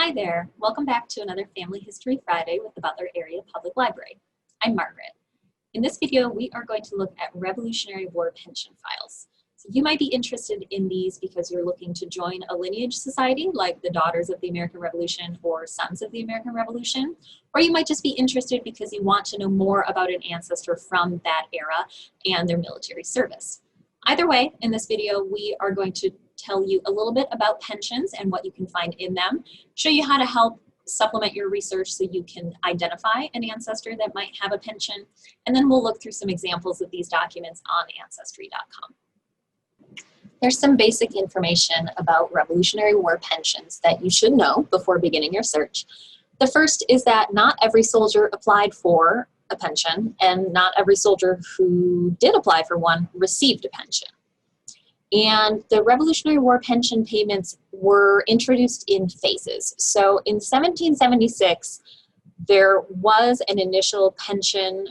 Hi there, welcome back to another Family History Friday with the Butler Area Public Library. I'm Margaret. In this video, we are going to look at Revolutionary War pension files. So you might be interested in these because you're looking to join a lineage society like the Daughters of the American Revolution or Sons of the American Revolution, or you might just be interested because you want to know more about an ancestor from that era and their military service. Either way, in this video, we are going to tell you a little bit about pensions and what you can find in them, show you how to help supplement your research so you can identify an ancestor that might have a pension, and then we'll look through some examples of these documents on Ancestry.com. There's some basic information about Revolutionary War pensions that you should know before beginning your search. The first is that not every soldier applied for a pension, and not every soldier who did apply for one received a pension. And the Revolutionary War pension payments were introduced in phases. So in 1776, there was an initial pension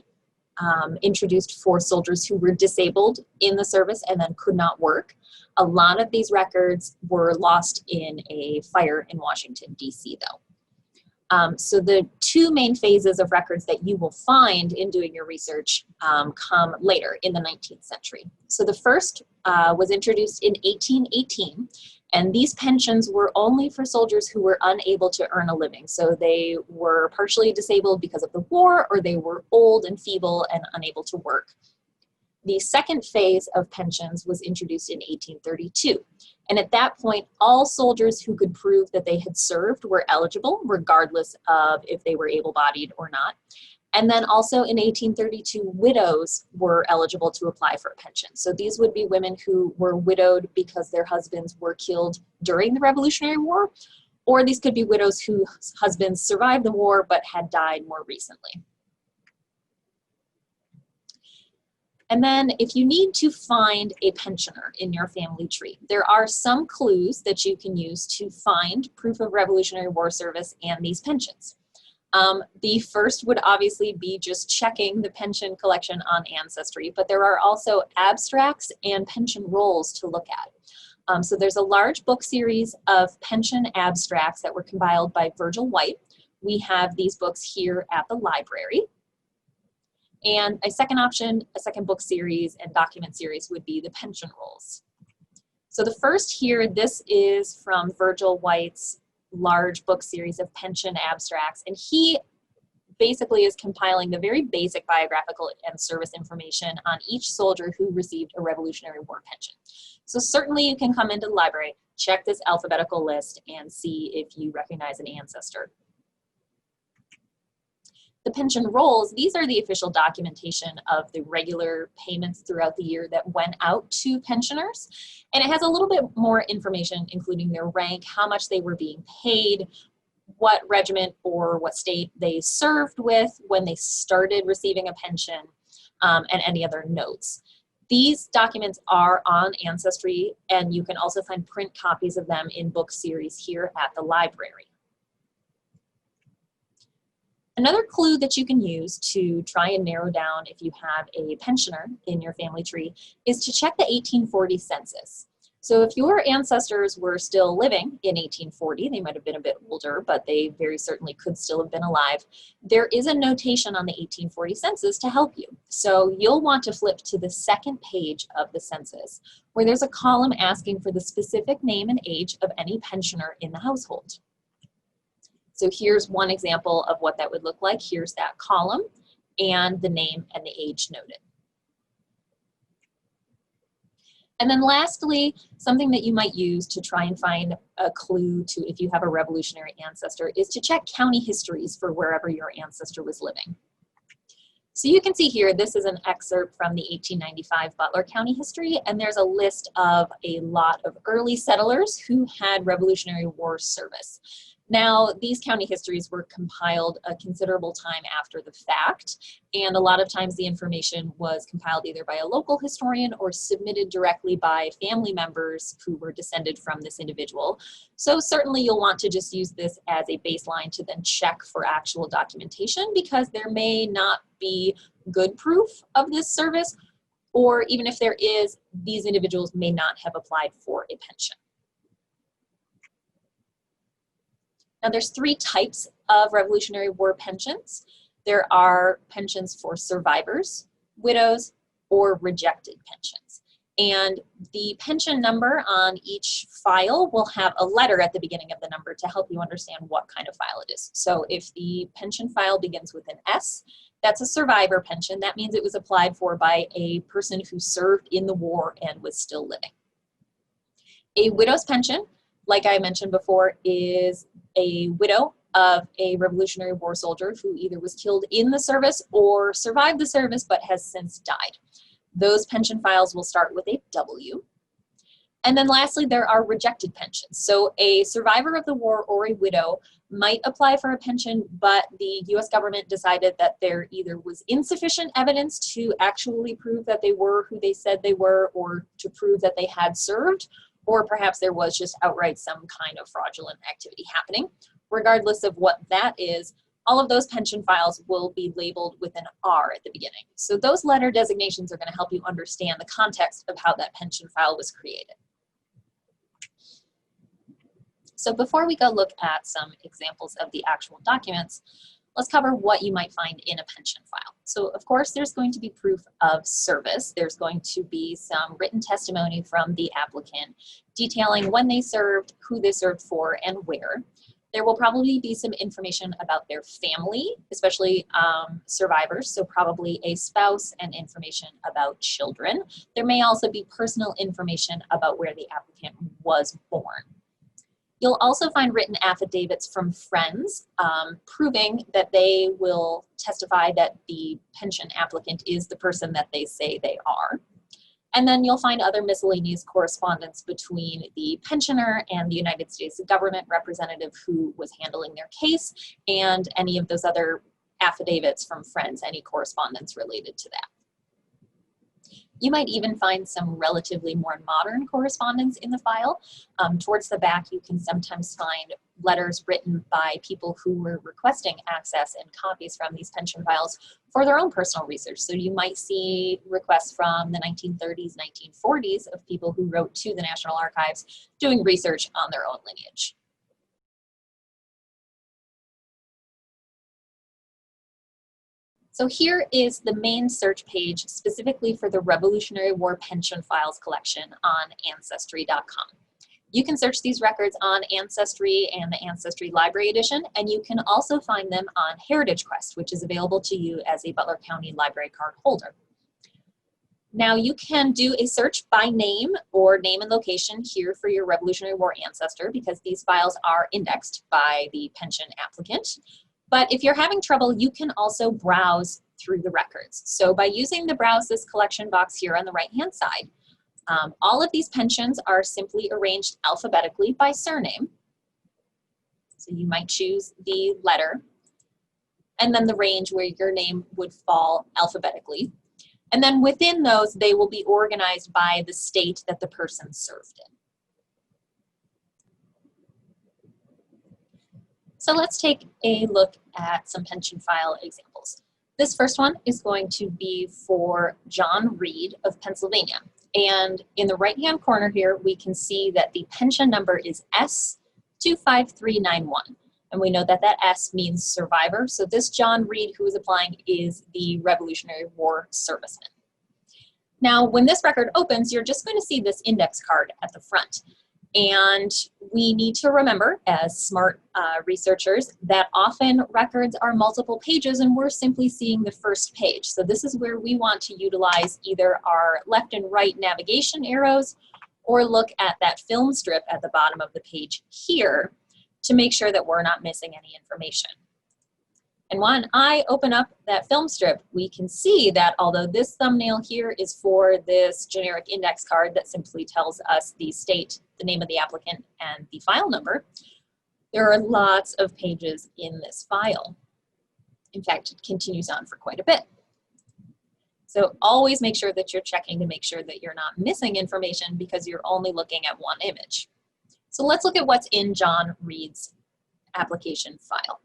introduced for soldiers who were disabled in the service and then could not work. A lot of these records were lost in a fire in Washington, D.C., though. So the two main phases of records that you will find in doing your research come later in the 19th century. So the first was introduced in 1818, and these pensions were only for soldiers who were unable to earn a living. So they were partially disabled because of the war, or they were old and feeble and unable to work. The second phase of pensions was introduced in 1832. And at that point, all soldiers who could prove that they had served were eligible, regardless of if they were able-bodied or not. And then also in 1832, widows were eligible to apply for a pension. So these would be women who were widowed because their husbands were killed during the Revolutionary War, or these could be widows whose husbands survived the war but had died more recently. And then if you need to find a pensioner in your family tree, there are some clues that you can use to find proof of Revolutionary War service and these pensions. The first would obviously be just checking the pension collection on Ancestry, but there are also abstracts and pension rolls to look at. So there's a large book series of pension abstracts that were compiled by Virgil White. We have these books here at the library. And a second option, a second book series and document series would be the pension rolls. So the first here, this is from Virgil White's large book series of pension abstracts. And he basically is compiling the very basic biographical and service information on each soldier who received a Revolutionary War pension. So certainly you can come into the library, check this alphabetical list, and see if you recognize an ancestor. The pension rolls, these are the official documentation of the regular payments throughout the year that went out to pensioners. And it has a little bit more information, including their rank, how much they were being paid, what regiment or what state they served with when they started receiving a pension, and any other notes. These documents are on Ancestry, and you can also find print copies of them in book series here at the library. Another clue that you can use to try and narrow down if you have a pensioner in your family tree is to check the 1840 census. So if your ancestors were still living in 1840, they might have been a bit older, but they very certainly could still have been alive, there is a notation on the 1840 census to help you. So you'll want to flip to the second page of the census, where there's a column asking for the specific name and age of any pensioner in the household. So here's one example of what that would look like. Here's that column and the name and the age noted. And then lastly, something that you might use to try and find a clue to if you have a Revolutionary ancestor is to check county histories for wherever your ancestor was living. So you can see here, this is an excerpt from the 1895 Butler County history, and there's a list of a lot of early settlers who had Revolutionary War service. Now, these county histories were compiled a considerable time after the fact, and a lot of times the information was compiled either by a local historian or submitted directly by family members who were descended from this individual. So certainly you'll want to just use this as a baseline to then check for actual documentation, because there may not be good proof of this service, or even if there is, these individuals may not have applied for a pension. Now there's three types of Revolutionary War pensions. There are pensions for survivors, widows, or rejected pensions. And the pension number on each file will have a letter at the beginning of the number to help you understand what kind of file it is. So if the pension file begins with an S, that's a survivor pension. That means it was applied for by a person who served in the war and was still living. A widow's pension, like I mentioned before, is a widow of a Revolutionary War soldier who either was killed in the service or survived the service but has since died. Those pension files will start with a W. And then lastly, there are rejected pensions. So a survivor of the war or a widow might apply for a pension, but the US government decided that there either was insufficient evidence to actually prove that they were who they said they were, or to prove that they had served, or perhaps there was just outright some kind of fraudulent activity happening. Regardless of what that is, all of those pension files will be labeled with an R at the beginning. So those letter designations are going to help you understand the context of how that pension file was created. So before we go look at some examples of the actual documents, let's cover what you might find in a pension file. So of course, there's going to be proof of service. There's going to be some written testimony from the applicant detailing when they served, who they served for, and where. There will probably be some information about their family, especially survivors, so probably a spouse, and information about children. There may also be personal information about where the applicant was born. You'll also find written affidavits from friends proving that they will testify that the pension applicant is the person that they say they are. And then you'll find other miscellaneous correspondence between the pensioner and the United States government representative who was handling their case, and any of those other affidavits from friends, any correspondence related to that. You might even find some relatively more modern correspondence in the file. Towards the back, you can sometimes find letters written by people who were requesting access and copies from these pension files for their own personal research. So you might see requests from the 1930s, 1940s of people who wrote to the National Archives doing research on their own lineage. So here is the main search page specifically for the Revolutionary War Pension Files collection on Ancestry.com. You can search these records on Ancestry and the Ancestry Library Edition, and you can also find them on Heritage Quest, which is available to you as a Butler County Library card holder. Now you can do a search by name or name and location here for your Revolutionary War ancestor, because these files are indexed by the pension applicant. But if you're having trouble, you can also browse through the records. So by using the Browse This Collection box here on the right-hand side, all of these pensions are simply arranged alphabetically by surname. So you might choose the letter, and then the range where your name would fall alphabetically. And then within those, they will be organized by the state that the person served in. So let's take a look at some pension file examples. This first one is going to be for John Reed of Pennsylvania. And in the right-hand corner here, we can see that the pension number is S25391. And we know that that S means survivor. So this John Reed who is applying is the Revolutionary War serviceman. Now, when this record opens, you're just going to see this index card at the front. And we need to remember, as smart researchers, that often records are multiple pages and we're simply seeing the first page. So this is where we want to utilize either our left and right navigation arrows or look at that film strip at the bottom of the page here to make sure that we're not missing any information. And when I open up that film strip, we can see that although this thumbnail here is for this generic index card that simply tells us the state, the name of the applicant, and the file number, there are lots of pages in this file. In fact, it continues on for quite a bit. So always make sure that you're checking to make sure that you're not missing information because you're only looking at one image. So let's look at what's in John Reed's application file.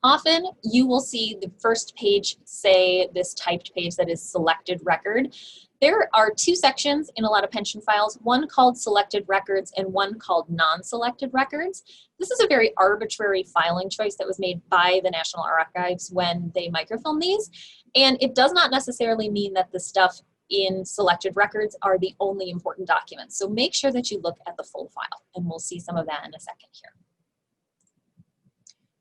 Often you will see the first page say this typed page that is selected record. There are two sections in a lot of pension files, one called selected records and one called non-selected records. This is a very arbitrary filing choice that was made by the National Archives when they microfilm these. And it does not necessarily mean that the stuff in selected records are the only important documents. So make sure that you look at the full file, and we'll see some of that in a second here.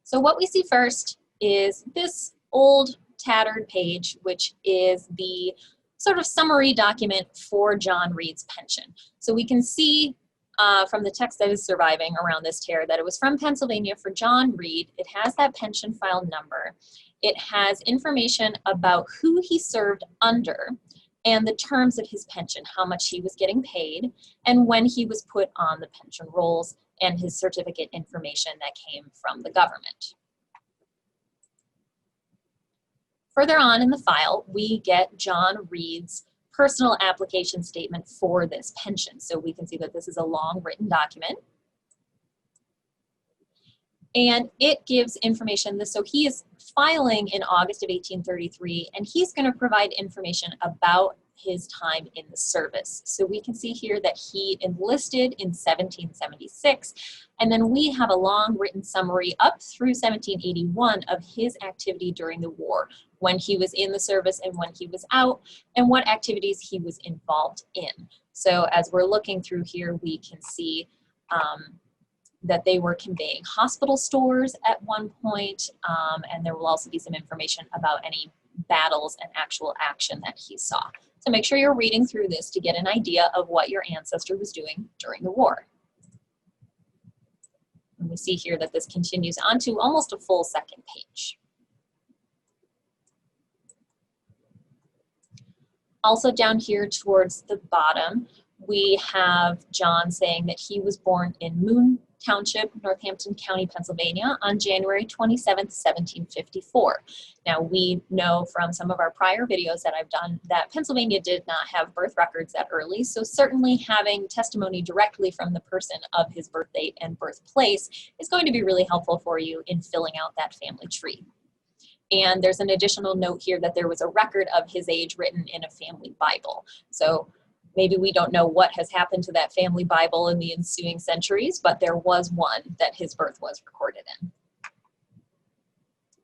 So what we see first is this old tattered page, which is the sort of summary document for John Reed's pension. So we can see from the text that is surviving around this tear that it was from Pennsylvania for John Reed. It has that pension file number. It has information about who he served under and the terms of his pension, how much he was getting paid, and when he was put on the pension rolls, and his certificate information that came from the government. Further on in the file, we get John Reed's personal application statement for this pension. So we can see that this is a long written document. And it gives information. So he is filing in August of 1833, and he's going to provide information about his time in the service. So we can see here that he enlisted in 1776, and then we have a long written summary up through 1781 of his activity during the war, when he was in the service and when he was out, and what activities he was involved in. So as we're looking through here, we can see that they were conveying hospital stores at one point, and there will also be some information about any battles and actual action that he saw. So make sure you're reading through this to get an idea of what your ancestor was doing during the war. And we see here that this continues on to almost a full second page. Also down here towards the bottom, we have John saying that he was born in Moon Township, Northampton County, Pennsylvania on January 27th, 1754. Now we know from some of our prior videos that I've done that Pennsylvania did not have birth records that early, so certainly having testimony directly from the person of his birth date and birthplace is going to be really helpful for you in filling out that family tree. And there's an additional note here that there was a record of his age written in a family Bible. So maybe we don't know what has happened to that family Bible in the ensuing centuries, but there was one that his birth was recorded in.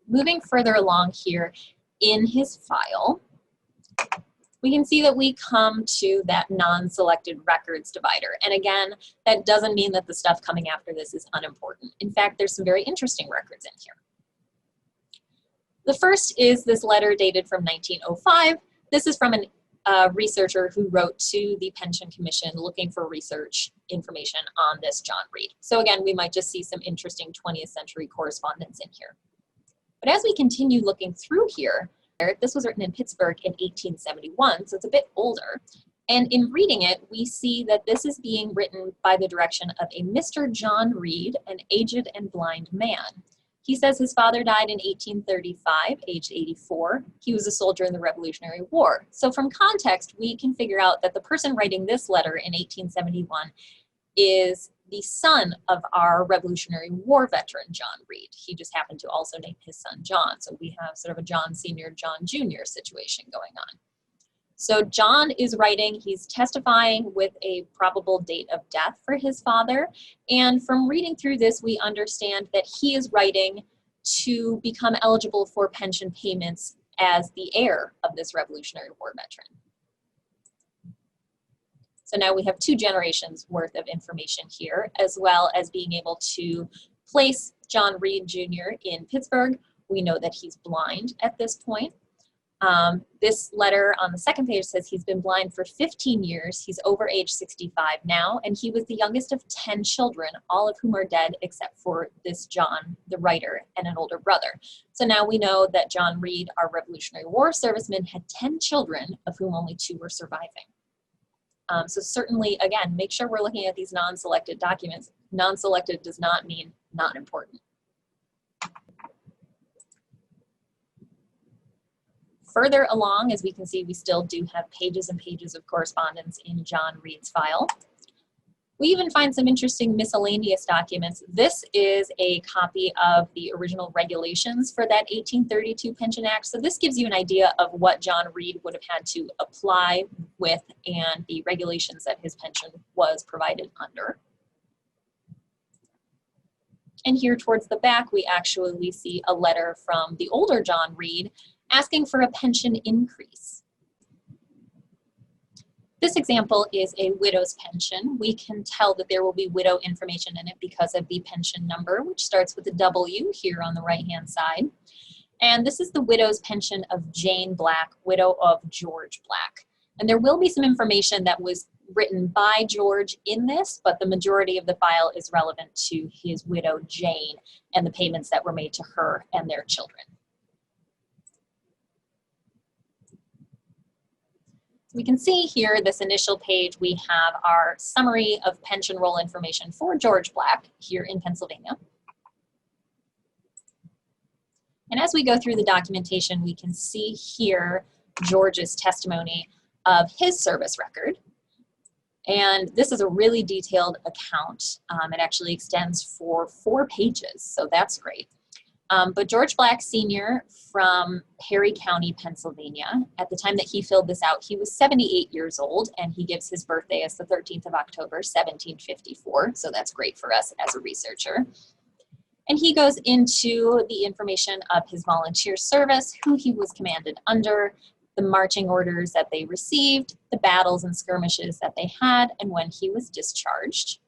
Moving further along here in his file, we can see that we come to that non-selected records divider. And again, that doesn't mean that the stuff coming after this is unimportant. In fact, there's some very interesting records in here. The first is this letter dated from 1905. This is from a researcher who wrote to the Pension Commission looking for research information on this John Reed. So again, we might just see some interesting 20th century correspondence in here. But as we continue looking through here, this was written in Pittsburgh in 1871, so it's a bit older. And in reading it, we see that this is being written by the direction of a Mr. John Reed, an aged and blind man. He says his father died in 1835, aged 84. He was a soldier in the Revolutionary War. So from context, we can figure out that the person writing this letter in 1871 is the son of our Revolutionary War veteran, John Reed. He just happened to also name his son John. So we have sort of a John Sr., John Jr. situation going on. So John is writing, he's testifying with a probable date of death for his father. And from reading through this, we understand that he is writing to become eligible for pension payments as the heir of this Revolutionary War veteran. So now we have 2 generations worth of information here, as well as being able to place John Reed Jr. in Pittsburgh. We know that he's blind at this point. This letter on the second page says he's been blind for 15 years. He's over age 65 now, and he was the youngest of 10 children, all of whom are dead except for this John, the writer, and an older brother. So now we know that John Reed, our Revolutionary War serviceman, had 10 children, of whom only 2 were surviving. So certainly, again, make sure we're looking at these non-selected documents. Non-selected does not mean not important. Further along, as we can see, we still do have pages and pages of correspondence in John Reed's file. We even find some interesting miscellaneous documents. This is a copy of the original regulations for that 1832 Pension Act. So this gives you an idea of what John Reed would have had to apply with and the regulations that his pension was provided under. And here towards the back, we actually see a letter from the older John Reed asking for a pension increase. This example is a widow's pension. We can tell that there will be widow information in it because of the pension number, which starts with a W here on the right-hand side. And this is the widow's pension of Jane Black, widow of George Black. And there will be some information that was written by George in this, but the majority of the file is relevant to his widow Jane and the payments that were made to her and their children. We can see here, this initial page, we have our summary of pension roll information for George Black here in Pennsylvania. And as we go through the documentation, we can see here George's testimony of his service record. And this is a really detailed account. It actually extends for 4 pages, so that's great. But George Black Sr. from Perry County, Pennsylvania, at the time that he filled this out, he was 78 years old, and he gives his birthday as the 13th of October, 1754, so that's great for us as a researcher. And he goes into the information of his volunteer service, who he was commanded under, the marching orders that they received, the battles and skirmishes that they had, and when he was discharged.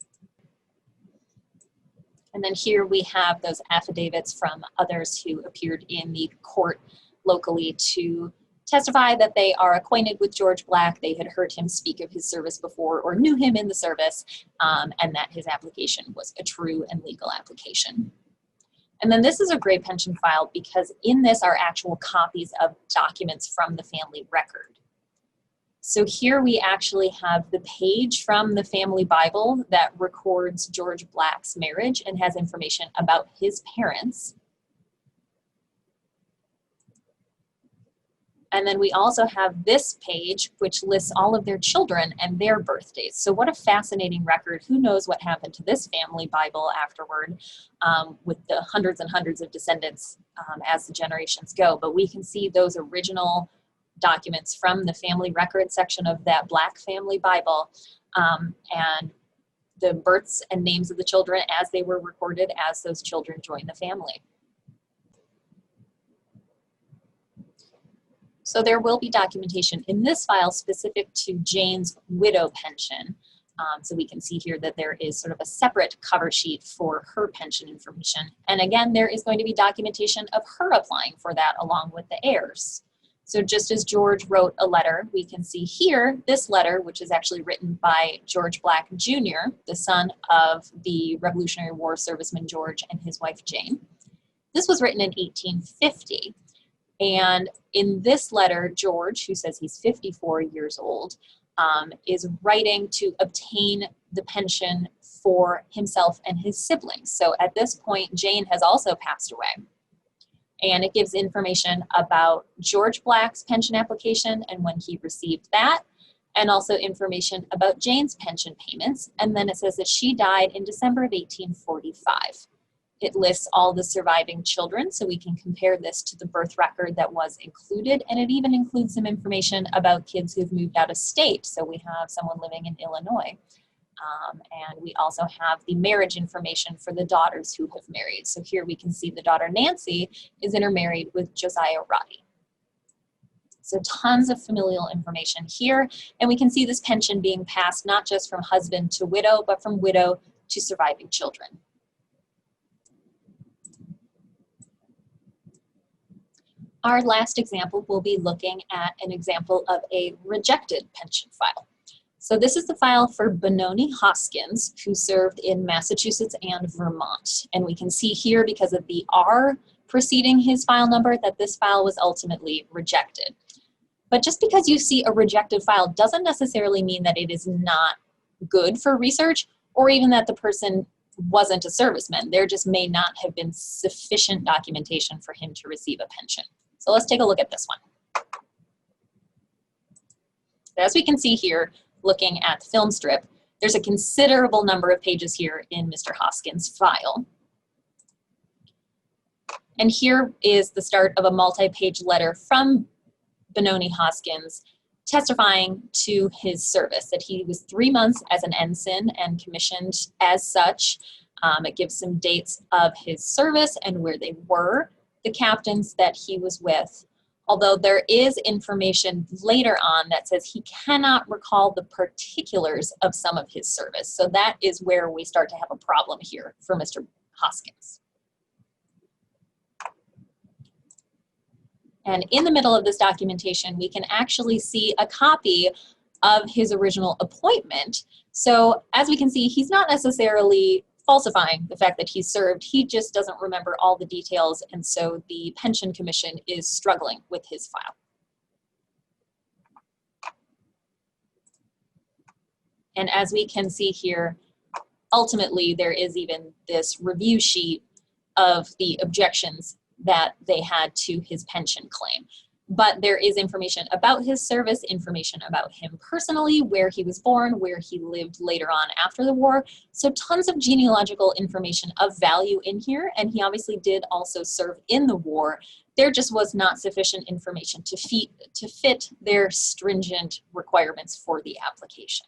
And then here we have those affidavits from others who appeared in the court locally to testify that they are acquainted with George Black, they had heard him speak of his service before or knew him in the service, and that his application was a true and legal application. And then this is a great pension file because in this are actual copies of documents from the family record. So here we actually have the page from the family Bible that records George Black's marriage and has information about his parents. And then we also have this page, which lists all of their children and their birthdays. So what a fascinating record. Who knows what happened to this family Bible afterward with the hundreds and hundreds of descendants as the generations go. But we can see those original documents from the family record section of that Black family Bible and the births and names of the children as they were recorded as those children joined the family. So there will be documentation in this file specific to Jane's widow pension. So we can see here that there is sort of a separate cover sheet for her pension information. And again, there is going to be documentation of her applying for that along with the heirs. So just as George wrote a letter, we can see here this letter, which is actually written by George Black Jr., the son of the Revolutionary War serviceman George and his wife Jane. This was written in 1850. And in this letter, George, who says he's 54 years old, is writing to obtain the pension for himself and his siblings. So at this point, Jane has also passed away. And it gives information about George Black's pension application and when he received that, and also information about Jane's pension payments. And then it says that she died in December of 1845. It lists all the surviving children, so we can compare this to the birth record that was included, and it even includes some information about kids who've moved out of state. So we have someone living in Illinois. And we also have the marriage information for the daughters who have married. So here we can see the daughter Nancy is intermarried with Josiah Roddy. So tons of familial information here. And we can see this pension being passed not just from husband to widow, but from widow to surviving children. Our last example, we'll be looking at an example of a rejected pension file. So this is the file for Benoni Hoskins, who served in Massachusetts and Vermont. And we can see here, because of the R preceding his file number, that this file was ultimately rejected. But just because you see a rejected file doesn't necessarily mean that it is not good for research, or even that the person wasn't a serviceman. There just may not have been sufficient documentation for him to receive a pension. So let's take a look at this one. As we can see here, looking at Filmstrip, There's a considerable number of pages here in Mr. Hoskins' file. And here is the start of a multi-page letter from Benoni Hoskins testifying to his service, that he was 3 months as an ensign and commissioned as such. It gives some dates of his service and where they were, the captains that he was with, although there is information later on that says he cannot recall the particulars of some of his service. So that is where we start to have a problem here for Mr. Hoskins. And in the middle of this documentation, we can actually see a copy of his original appointment. So as we can see, he's not necessarily falsifying the fact that he served, he just doesn't remember all the details, and so the Pension Commission is struggling with his file. And as we can see here, ultimately there is even this review sheet of the objections that they had to his pension claim. But there is information about his service, information about him personally, where he was born, where he lived later on after the war. So tons of genealogical information of value in here, and he obviously did also serve in the war. There just was not sufficient information to fit their stringent requirements for the application.